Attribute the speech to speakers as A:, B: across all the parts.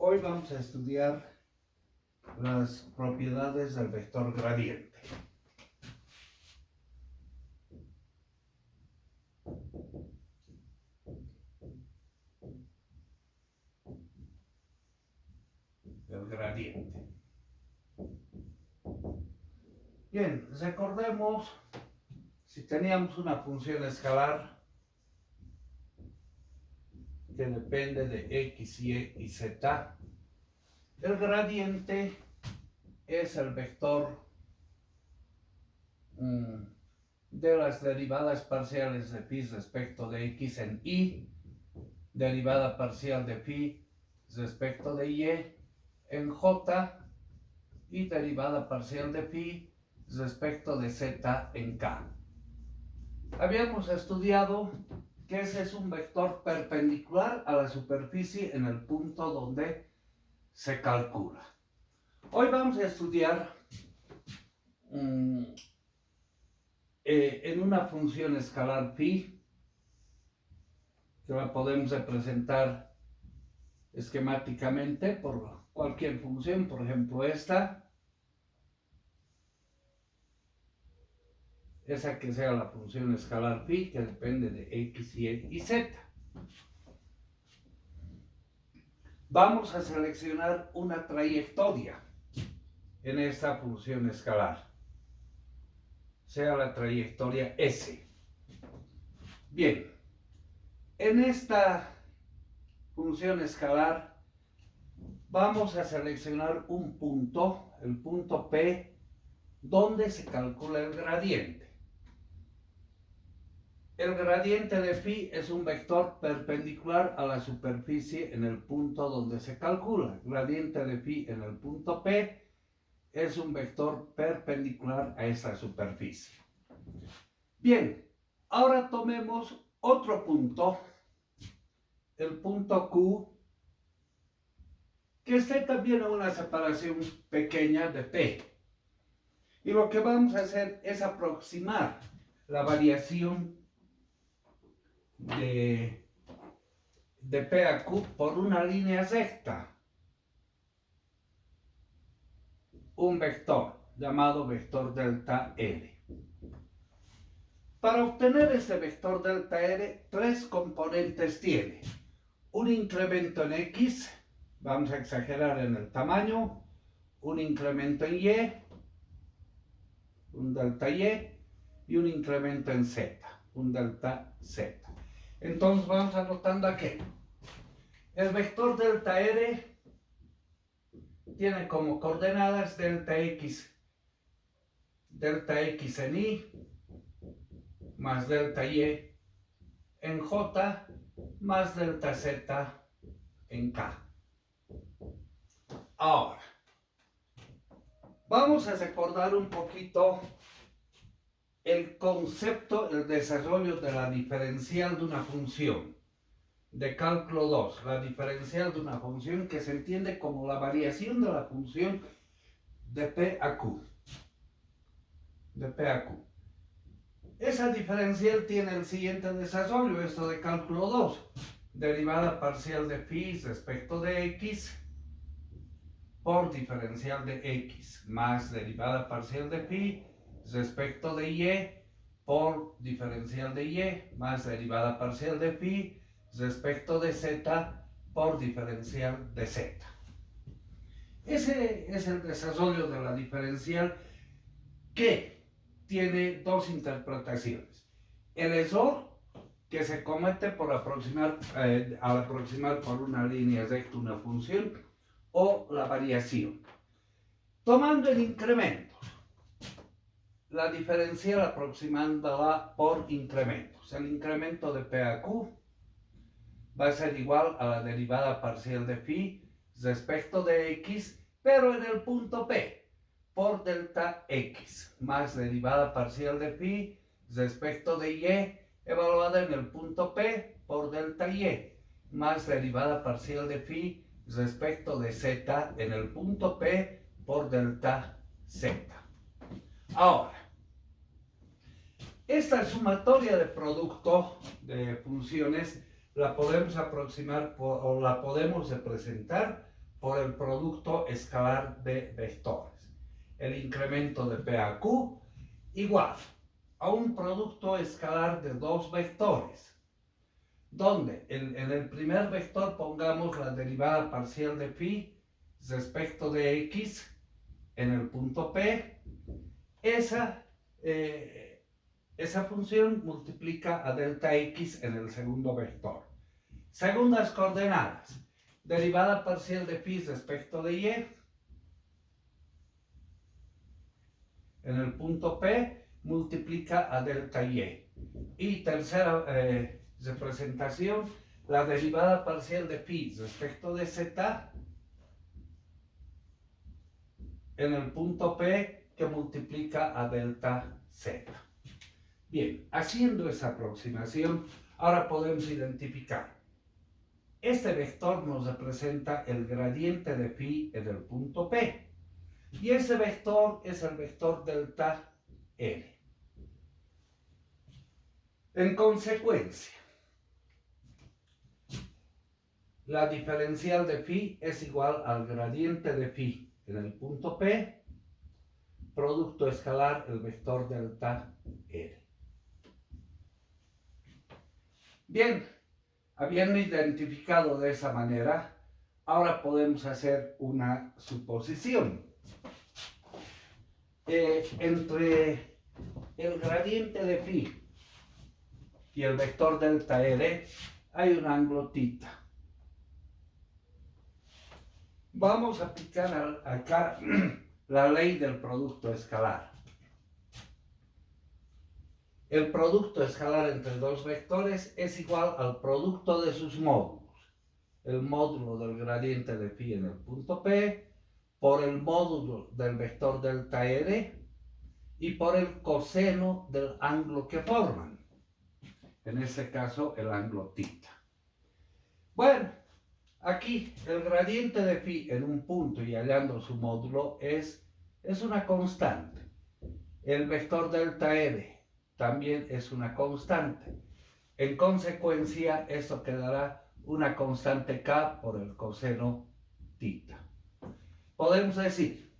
A: Hoy vamos a estudiar las propiedades del vector gradiente. El gradiente. Bien, recordemos, si teníamos una función escalar que depende de x, y, y z, el gradiente es el vector de las derivadas parciales de phi respecto de x en y, derivada parcial de phi respecto de y en j y derivada parcial de phi respecto de z en k. Habíamos estudiado que ese es un vector perpendicular a la superficie en el punto donde se calcula. Hoy vamos a estudiar en una función escalar phi, que la podemos representar esquemáticamente por cualquier función, por ejemplo esa que sea la función escalar phi, que depende de x, y, y z. Vamos a seleccionar una trayectoria en esta función escalar, sea la trayectoria S. Bien, en esta función escalar vamos a seleccionar un punto, el punto P, donde se calcula el gradiente. El gradiente de phi es un vector perpendicular a la superficie en el punto donde se calcula. El gradiente de phi en el punto P es un vector perpendicular a esta superficie. Bien, ahora tomemos otro punto, el punto Q, que esté también a una separación pequeña de P. Y lo que vamos a hacer es aproximar la variación de P a Q por una línea recta, un vector llamado vector delta R. Para obtener este vector delta R, tres componentes tiene: un incremento en X, vamos a exagerar en el tamaño, un incremento en Y, un delta Y, y un incremento en Z, un delta Z. Entonces vamos anotando aquí. El vector delta R tiene como coordenadas delta X en Y, más delta Y en J, más delta Z en K. Ahora, vamos a recordar un poquito el concepto, el desarrollo de la diferencial de una función de cálculo 2, la diferencial de una función que se entiende como la variación de la función de P a Q. Esa diferencial tiene el siguiente desarrollo, esto de cálculo 2, derivada parcial de phi respecto de x por diferencial de x, más derivada parcial de phi respecto de y por diferencial de y, más derivada parcial de phi respecto de z por diferencial de z. Ese es el desarrollo de la diferencial, que tiene dos interpretaciones: el error que se comete por aproximar, al aproximar por una línea recta una función, o la variación. Tomando el incremento, la diferencial aproximándola por incrementos. El incremento de P a Q va a ser igual a la derivada parcial de phi respecto de x, pero en el punto P, por delta x, más derivada parcial de phi respecto de y, evaluada en el punto P por delta y, más derivada parcial de phi respecto de z en el punto P por delta z. Ahora, esta sumatoria de producto de funciones la podemos aproximar o la podemos representar por el producto escalar de vectores. El incremento de P a Q igual a un producto escalar de dos vectores, donde en el primer vector pongamos la derivada parcial de phi respecto de x en el punto P. Esa función multiplica a delta x en el segundo vector. Segundas coordenadas, derivada parcial de phi respecto de y en el punto P multiplica a delta y. Y tercera representación, la derivada parcial de phi respecto de z en el punto P que multiplica a delta z. Bien, haciendo esa aproximación, ahora podemos identificar. Este vector nos representa el gradiente de phi en el punto P. Y ese vector es el vector delta L. En consecuencia, la diferencial de phi es igual al gradiente de phi en el punto P, producto escalar el vector delta L. Bien, habiendo identificado de esa manera, ahora podemos hacer una suposición. Entre el gradiente de phi y el vector delta L hay un ángulo θ. Vamos a aplicar acá la ley del producto escalar. El producto escalar entre dos vectores es igual al producto de sus módulos. El módulo del gradiente de phi en el punto P por el módulo del vector delta L y por el coseno del ángulo que forman. En este caso, el ángulo θ. Bueno, aquí el gradiente de phi en un punto y hallando su módulo es una constante. El vector delta L también es una constante. En consecuencia, esto quedará una constante k por el coseno θ. Podemos decir,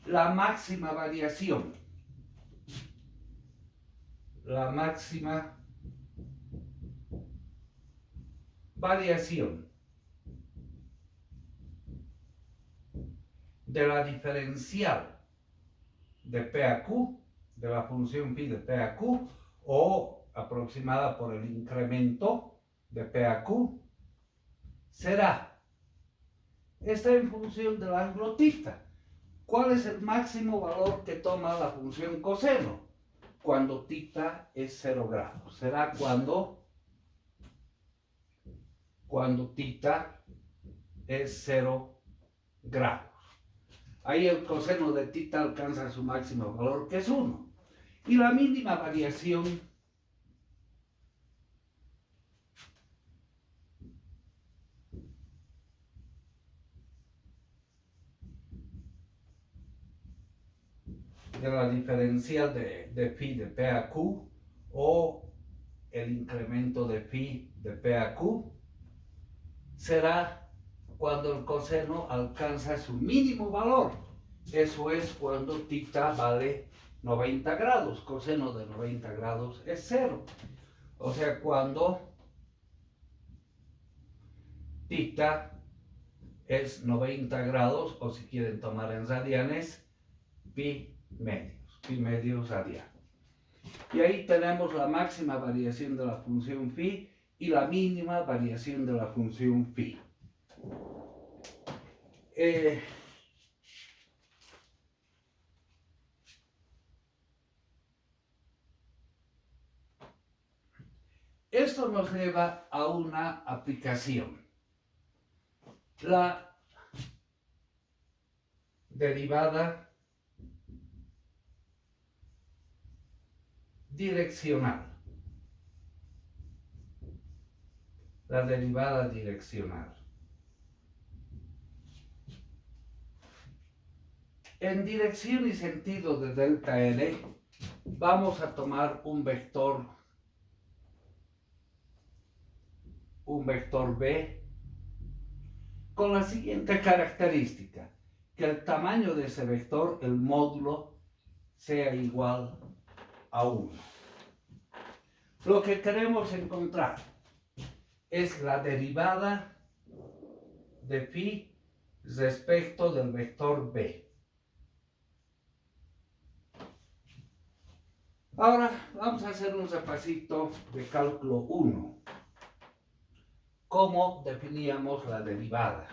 A: la máxima variación de la diferencial de P a Q, de la función phi de P a Q, o aproximada por el incremento de P a Q, será, está en función del ángulo θ. ¿Cuál es el máximo valor que toma la función coseno? Cuando θ es 0 grados. Será cuando θ es 0 grados. Ahí el coseno de θ alcanza su máximo valor, que es 1. Y la mínima variación de la diferencial de phi de P a Q o el incremento de phi de P a Q será cuando el coseno alcanza su mínimo valor. Eso es cuando θ vale 90 grados. Coseno de 90 grados es 0. O sea, cuando θ es 90 grados, o si quieren tomar en radianes, pi medios radianes. Y ahí tenemos la máxima variación de la función phi y la mínima variación de la función phi. Esto nos lleva a una aplicación. La derivada direccional. La derivada direccional. En dirección y sentido de delta L, vamos a tomar un vector B con la siguiente característica, que el tamaño de ese vector, el módulo, sea igual a 1. Lo que queremos encontrar es la derivada de phi respecto del vector b. Ahora vamos a hacer un repasito de cálculo 1. ¿Cómo definíamos la derivada?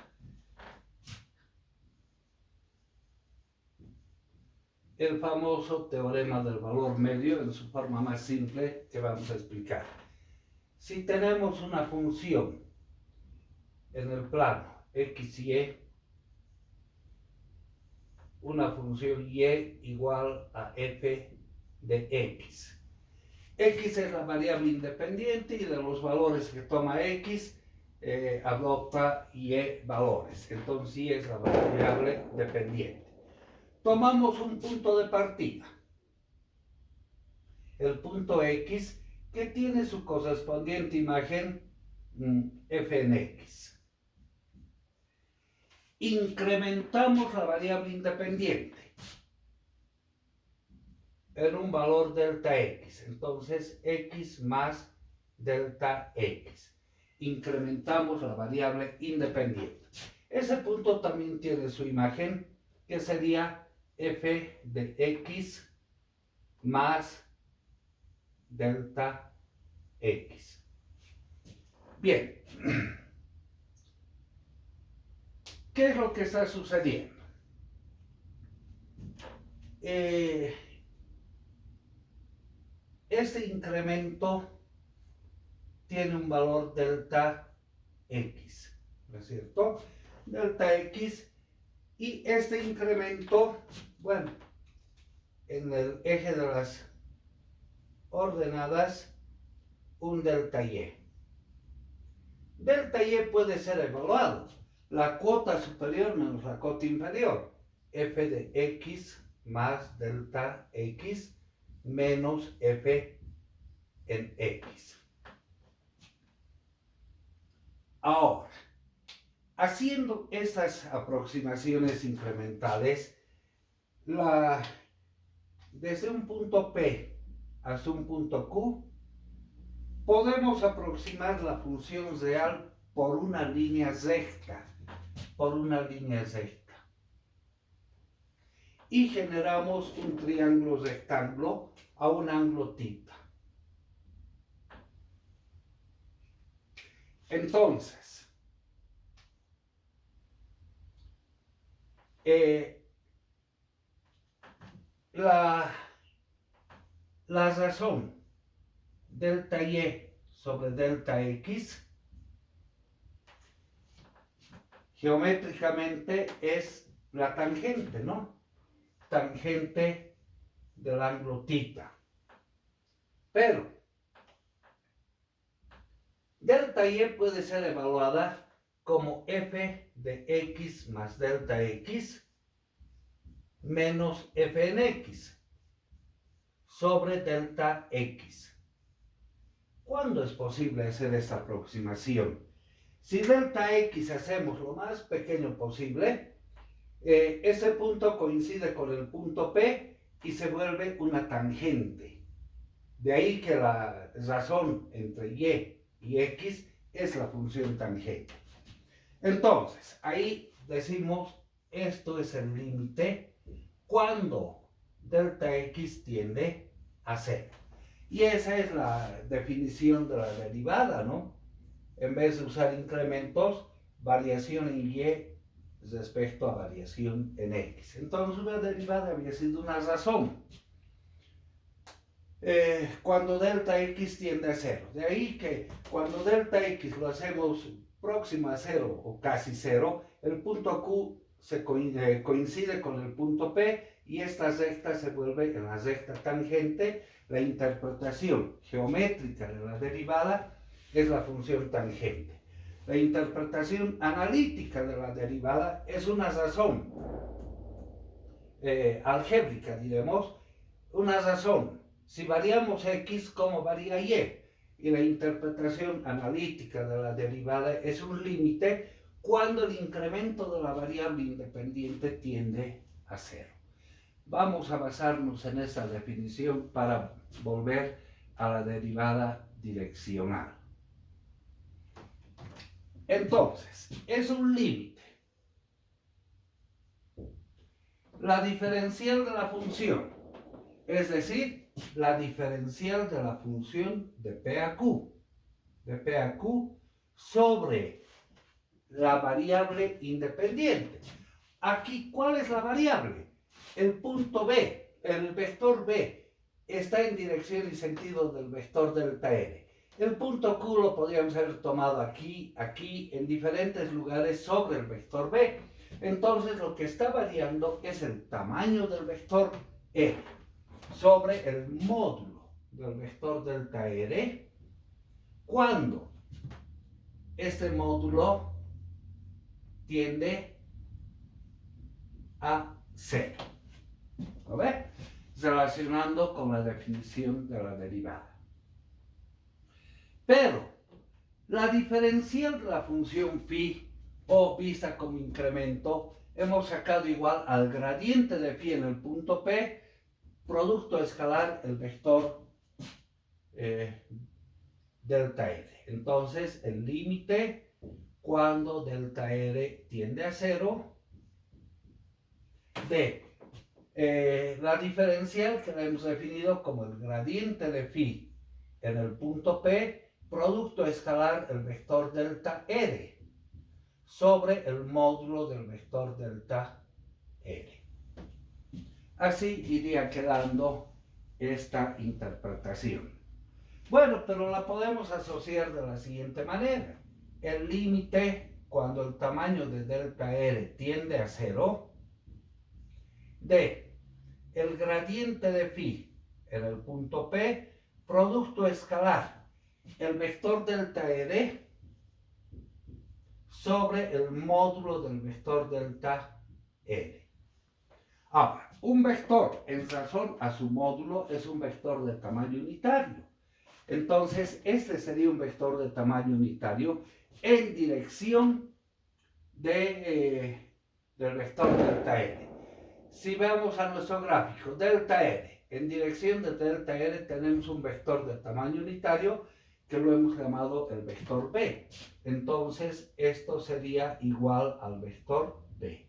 A: El famoso teorema del valor medio en su forma más simple que vamos a explicar. Si tenemos una función en el plano x y y, una función y igual a f de x. X es la variable independiente y de los valores que toma x adopta y valores. Entonces y es la variable dependiente. Tomamos un punto de partida, el punto x, que tiene su correspondiente imagen f en x. Incrementamos la variable independiente en un valor delta x, entonces x más delta x. Incrementamos la variable independiente. Ese punto también tiene su imagen, que sería f de x más delta x. Bien, ¿qué es lo que está sucediendo? Este incremento tiene un valor delta x, ¿no es cierto? Delta x, y este incremento, bueno, en el eje de las ordenadas, un delta y. Delta y puede ser evaluado. La cuota superior menos la cuota inferior. F de x más delta x menos f en x. Ahora, haciendo estas aproximaciones incrementales, desde un punto P hasta un punto Q, podemos aproximar la función real por una línea recta, y generamos un triángulo rectángulo a un ángulo θ. Entonces, la razón delta y sobre delta x geométricamente es la tangente, ¿no? Tangente del ángulo θ. Pero delta y puede ser evaluada como f de x más delta x menos f en x sobre delta x. ¿Cuándo es posible hacer esta aproximación? Si delta x hacemos lo más pequeño posible, ese punto coincide con el punto P y se vuelve una tangente. De ahí que la razón entre y x es la función tangente. Entonces, ahí decimos, esto es el límite cuando delta x tiende a 0. Y esa es la definición de la derivada, ¿no? En vez de usar incrementos, variación en y respecto a variación en x. Entonces la derivada había sido una razón. Cuando delta x tiende a 0. De ahí que cuando delta x lo hacemos próximo a 0 o casi 0, el punto Q coincide con el punto P y esta recta se vuelve en la recta tangente. La interpretación geométrica de la derivada es la función tangente. La interpretación analítica de la derivada es una razón algébrica, diremos, una razón. Si variamos x, ¿cómo varía y? Y la interpretación analítica de la derivada es un límite cuando el incremento de la variable independiente tiende a cero. Vamos a basarnos en esta definición para volver a la derivada direccional. Entonces, es un límite. La diferencial de la función, es decir, la diferencial de la función de P a Q, sobre la variable independiente. Aquí, ¿cuál es la variable? El punto B, el vector B, está en dirección y sentido del vector delta R. El punto Q lo podríamos haber tomado aquí, en diferentes lugares sobre el vector B. Entonces, lo que está variando es el tamaño del vector R sobre el módulo del vector delta R cuando este módulo tiende a cero. ¿Lo ve? Relacionando con la definición de la derivada. Pero la diferencial de la función phi, o vista como incremento, hemos sacado igual al gradiente de phi en el punto P, producto escalar el vector delta R. Entonces, el límite cuando delta R tiende a cero de la diferencial que la hemos definido como el gradiente de phi en el punto P, producto escalar el vector delta R sobre el módulo del vector delta R. Así iría quedando esta interpretación. Bueno, pero la podemos asociar de la siguiente manera. El límite cuando el tamaño de delta R tiende a cero de el gradiente de phi en el punto P, producto escalar el vector delta R sobre el módulo del vector delta R. Ahora, un vector en razón a su módulo es un vector de tamaño unitario. Entonces, este sería un vector de tamaño unitario en dirección del vector delta R. Si vemos a nuestro gráfico, delta R, en dirección de delta R tenemos un vector de tamaño unitario que lo hemos llamado el vector B. Entonces, esto sería igual al vector B,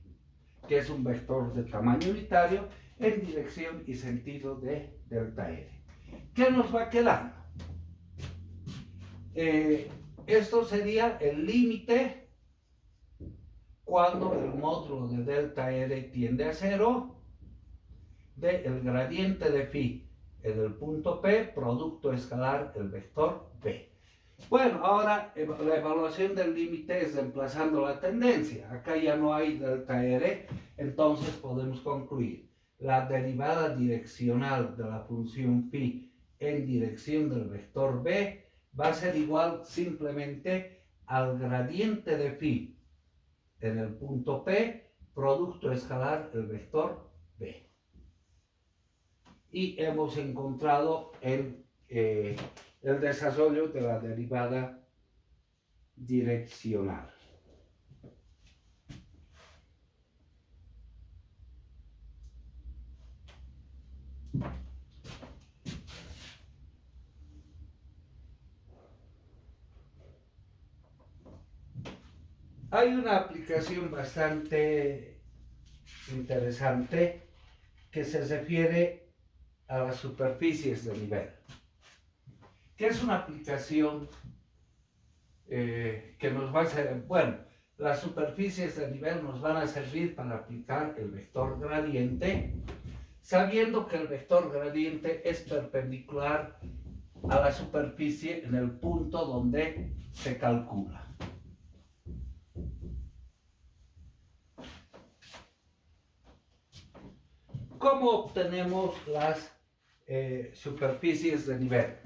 A: que es un vector de tamaño unitario en dirección y sentido de delta R. ¿Qué nos va quedando? Esto sería el límite cuando el módulo de delta R tiende a cero del gradiente de phi en el punto P, producto escalar el vector B. Bueno, ahora la evaluación del límite es reemplazando la tendencia. Acá ya no hay delta R, entonces podemos concluir. La derivada direccional de la función phi en dirección del vector B va a ser igual simplemente al gradiente de phi en el punto P, producto escalar el vector B. Y hemos encontrado el desarrollo de la derivada direccional. Hay una aplicación bastante interesante que se refiere a las superficies de nivel, que es una aplicación que nos va a ser, bueno, las superficies de nivel nos van a servir para aplicar el vector gradiente, sabiendo que el vector gradiente es perpendicular a la superficie en el punto donde se calcula. ¿Cómo obtenemos las superficies de nivel?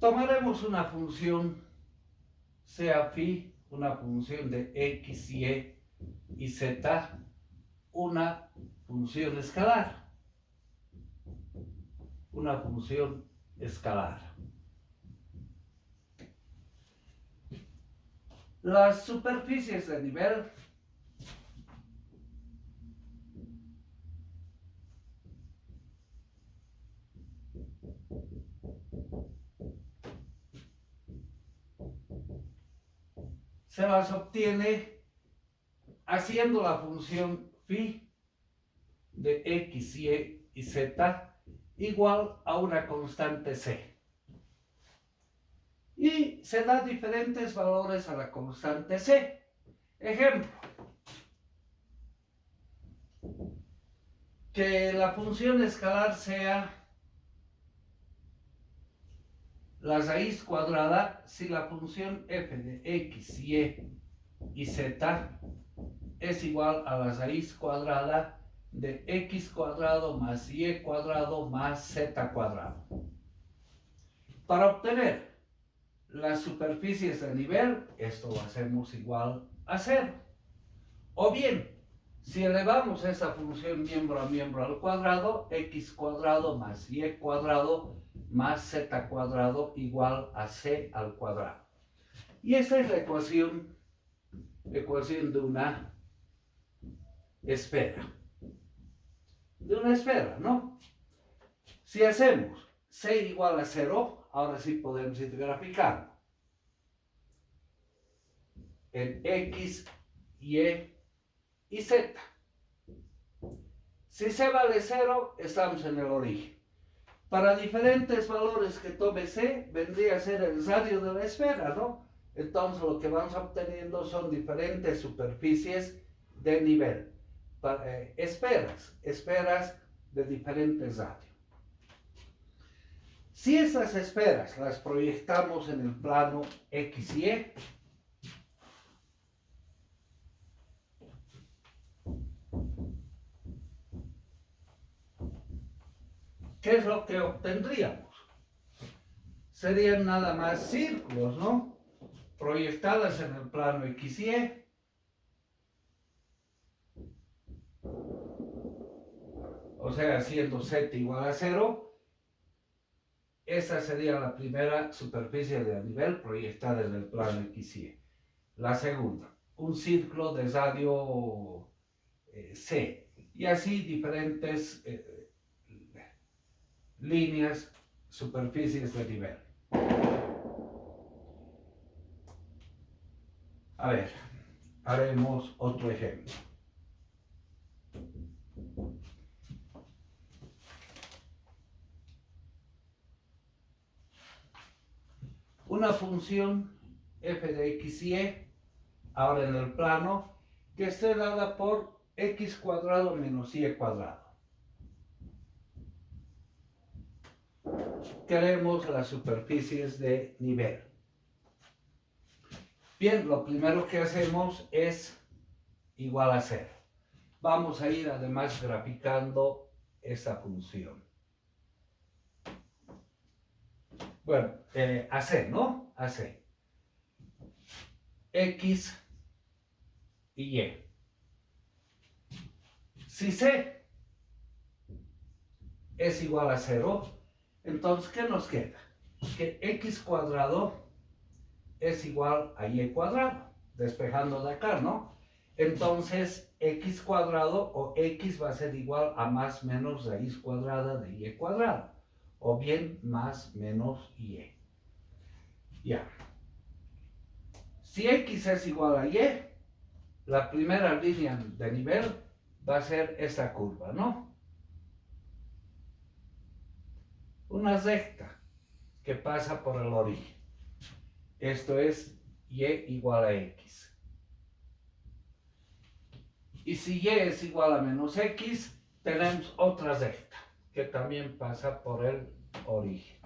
A: Tomaremos una función, sea phi, una función de x y y z una función escalar. Una función escalar. Las superficies de nivel se las obtiene haciendo la función phi de x, y z igual a una constante c. Y se da diferentes valores a la constante c. Ejemplo, que la función escalar sea la raíz cuadrada si la función f de x, y z es igual a la raíz cuadrada de x cuadrado más y cuadrado más z cuadrado. Para obtener las superficies de nivel, esto lo hacemos igual a 0. O bien, si elevamos esta función miembro a miembro al cuadrado, x cuadrado más y cuadrado más z cuadrado igual a c al cuadrado. Y esta es la ecuación de una esfera. De una esfera, ¿no? Si hacemos c igual a 0, ahora sí podemos ir graficando. En x, y z. Si c vale 0, estamos en el origen. Para diferentes valores que tome c, vendría a ser el radio de la esfera, ¿no? Entonces lo que vamos obteniendo son diferentes superficies de nivel. Esferas de diferentes radios. Si estas esferas las proyectamos en el plano x y ¿qué es lo que obtendríamos? Serían nada más círculos, ¿no? Proyectadas en el plano x y. O sea, siendo z igual a 0, esa sería la primera superficie de nivel proyectada en el plano x y. La segunda, un círculo de radio c. Y así diferentes líneas, superficies de nivel. A ver, haremos otro ejemplo. Una función f de x y, ahora en el plano, que esté dada por x cuadrado menos y cuadrado. Queremos las superficies de nivel. Bien, lo primero que hacemos es igual a 0. Vamos a ir además graficando esta función. Bueno, AC, ¿no? AC. X y Y. Si C es igual a 0, entonces, ¿qué nos queda? Que X cuadrado es igual a Y cuadrado, despejando de acá, ¿no? Entonces, X cuadrado o X va a ser igual a más menos raíz cuadrada de Y cuadrado. O bien más menos y. Ya. Si x es igual a y, la primera línea de nivel va a ser esta curva, ¿no? Una recta que pasa por el origen. Esto es y igual a x. Y si y es igual a menos x, tenemos otra recta que también pasa por el origen.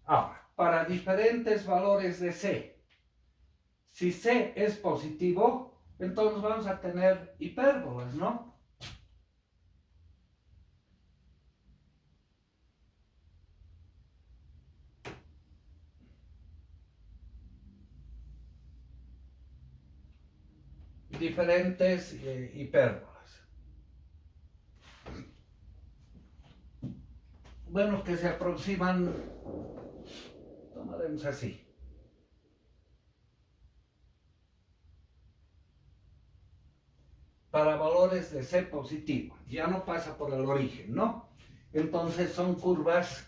A: Ahora, para diferentes valores de c, si c es positivo, entonces vamos a tener hipérbolas, ¿no? diferentes hipérbolas. Bueno, que se aproximan, tomaremos así. Para valores de C positivo, ya no pasa por el origen, ¿no? Entonces son curvas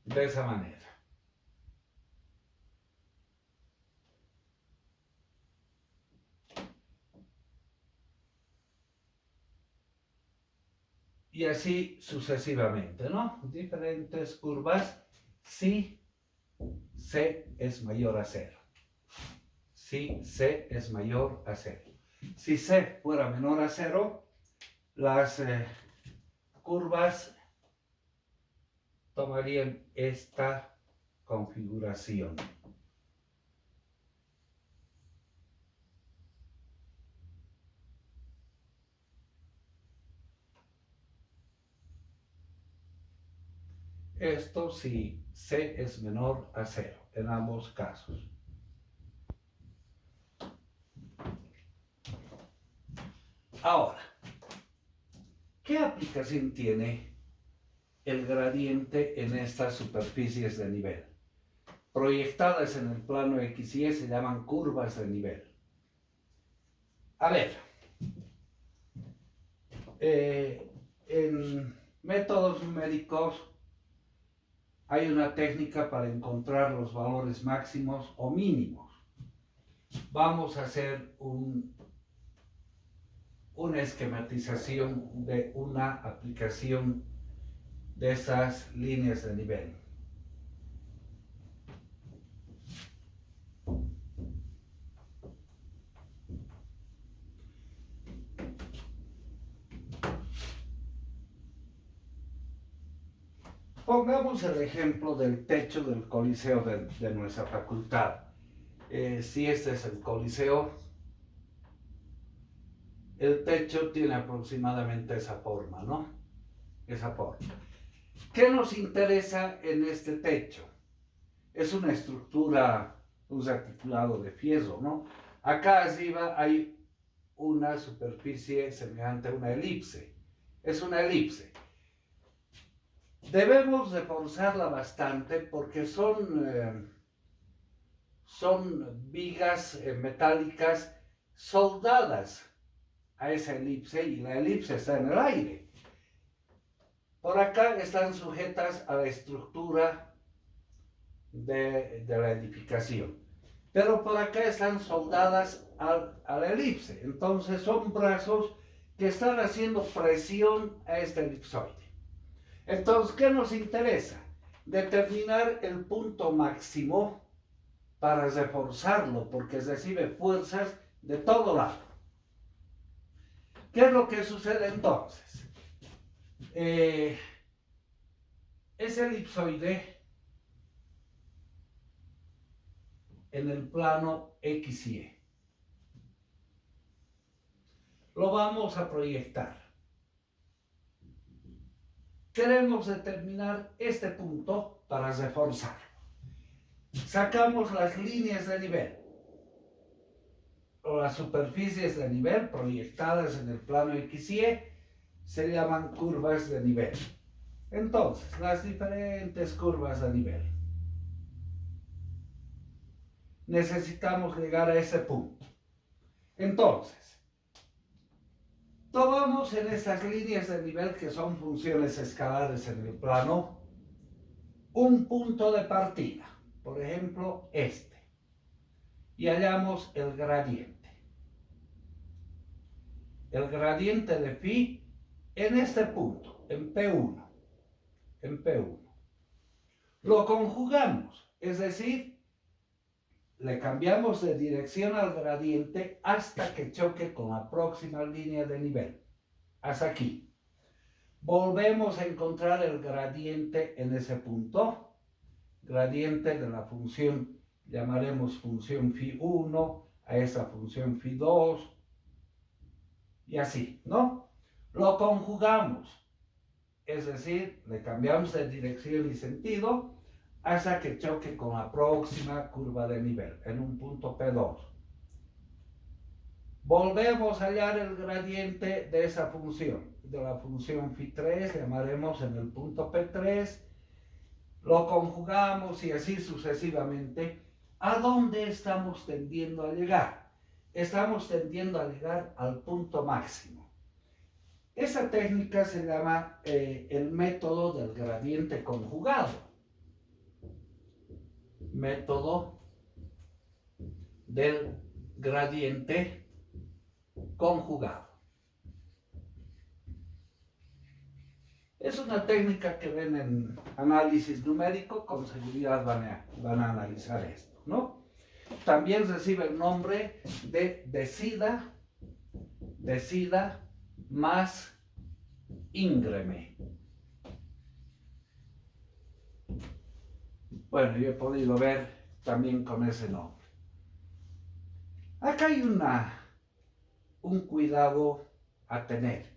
A: de esa manera. Y así sucesivamente, ¿no? Diferentes curvas si C es mayor a 0. Si C es mayor a 0. Si C fuera menor a 0, las curvas tomarían esta configuración. Esto si C es menor a 0 en ambos casos. Ahora, ¿qué aplicación tiene el gradiente en estas superficies de nivel? Proyectadas en el plano X y Y se llaman curvas de nivel. A ver, en métodos numéricos hay una técnica para encontrar los valores máximos o mínimos. Vamos a hacer una esquematización de una aplicación de esas líneas de nivel. Pongamos el ejemplo del techo del coliseo de nuestra facultad. Si este es el coliseo, el techo tiene aproximadamente esa forma, ¿no? Esa forma. ¿Qué nos interesa en este techo? Es una estructura, un articulado de fierro, ¿no? Acá arriba hay una superficie semejante a una elipse. Es una elipse. Debemos reforzarla bastante porque son vigas metálicas soldadas a esa elipse y la elipse está en el aire. Por acá están sujetas a la estructura de la edificación, pero por acá están soldadas a la elipse. Entonces son brazos que están haciendo presión a esta elipsoide. Entonces, ¿qué nos interesa? Determinar el punto máximo para reforzarlo, porque recibe fuerzas de todo lado. ¿Qué es lo que sucede entonces? Ese elipsoide en el plano X y Y lo vamos a proyectar. Queremos determinar este punto para reforzar. Sacamos las líneas de nivel o las superficies de nivel proyectadas en el plano X y Y se llaman curvas de nivel. Entonces, las diferentes curvas de nivel. Necesitamos llegar a ese punto. Entonces, tomamos en estas líneas de nivel que son funciones escalares en el plano un punto de partida, por ejemplo este, y hallamos el gradiente. El gradiente de phi en este punto, en P1. En P1. Lo conjugamos, es decir, le cambiamos de dirección al gradiente hasta que choque con la próxima línea de nivel. Hasta aquí. Volvemos a encontrar el gradiente en ese punto. Gradiente de la función, llamaremos función phi1, a esa función phi2, y así, ¿no? Lo conjugamos. es decir, le cambiamos de dirección y sentido hasta que choque con la próxima curva de nivel, en un punto P2. Volvemos a hallar el gradiente de esa función, de la función φ3, llamaremos en el punto P3, lo conjugamos y así sucesivamente. ¿A dónde estamos tendiendo a llegar? Estamos tendiendo a llegar al punto máximo. Esa técnica se llama el método del gradiente conjugado. Método del gradiente conjugado. Es una técnica que ven en análisis numérico, con seguridad van a analizar esto, ¿no? También recibe el nombre de decida más íngreme. Bueno, yo he podido ver también con ese nombre. Acá hay un cuidado a tener.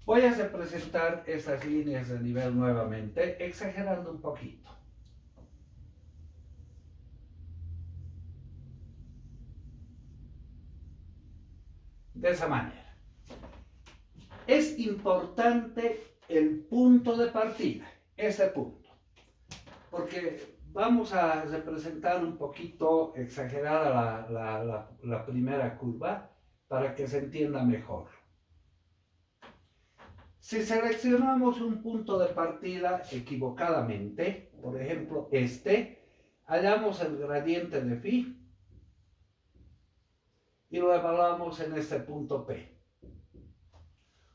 A: Voy a representar esas líneas de nivel nuevamente, exagerando un poquito. De esa manera. Es importante el punto de partida, ese punto, porque vamos a representar un poquito exagerada la primera curva para que se entienda mejor. Si seleccionamos un punto de partida equivocadamente, por ejemplo hallamos el gradiente de phi y lo evaluamos en este punto P.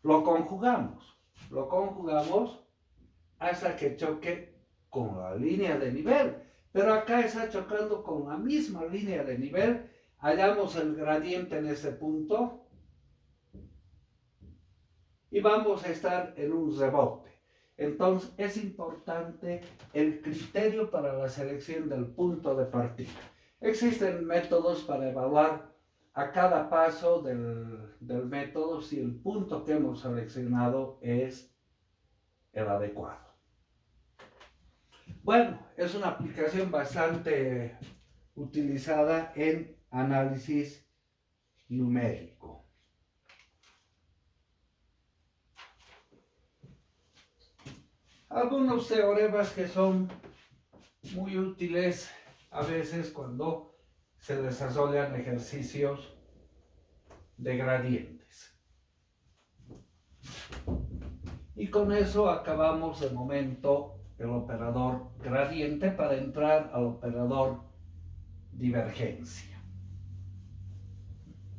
A: Lo conjugamos hasta que choque con la línea de nivel, pero acá está chocando con la misma línea de nivel, hallamos el gradiente en ese punto y vamos a estar en un rebote. Entonces es importante el criterio para la selección del punto de partida. Existen métodos para evaluar a cada paso del método si el punto que hemos seleccionado es el adecuado. Bueno, es una aplicación bastante utilizada en análisis numérico. Algunos teoremas que son muy útiles a veces cuando se desarrollan ejercicios de gradientes. Y con eso acabamos de momento el operador gradiente para entrar al operador divergencia.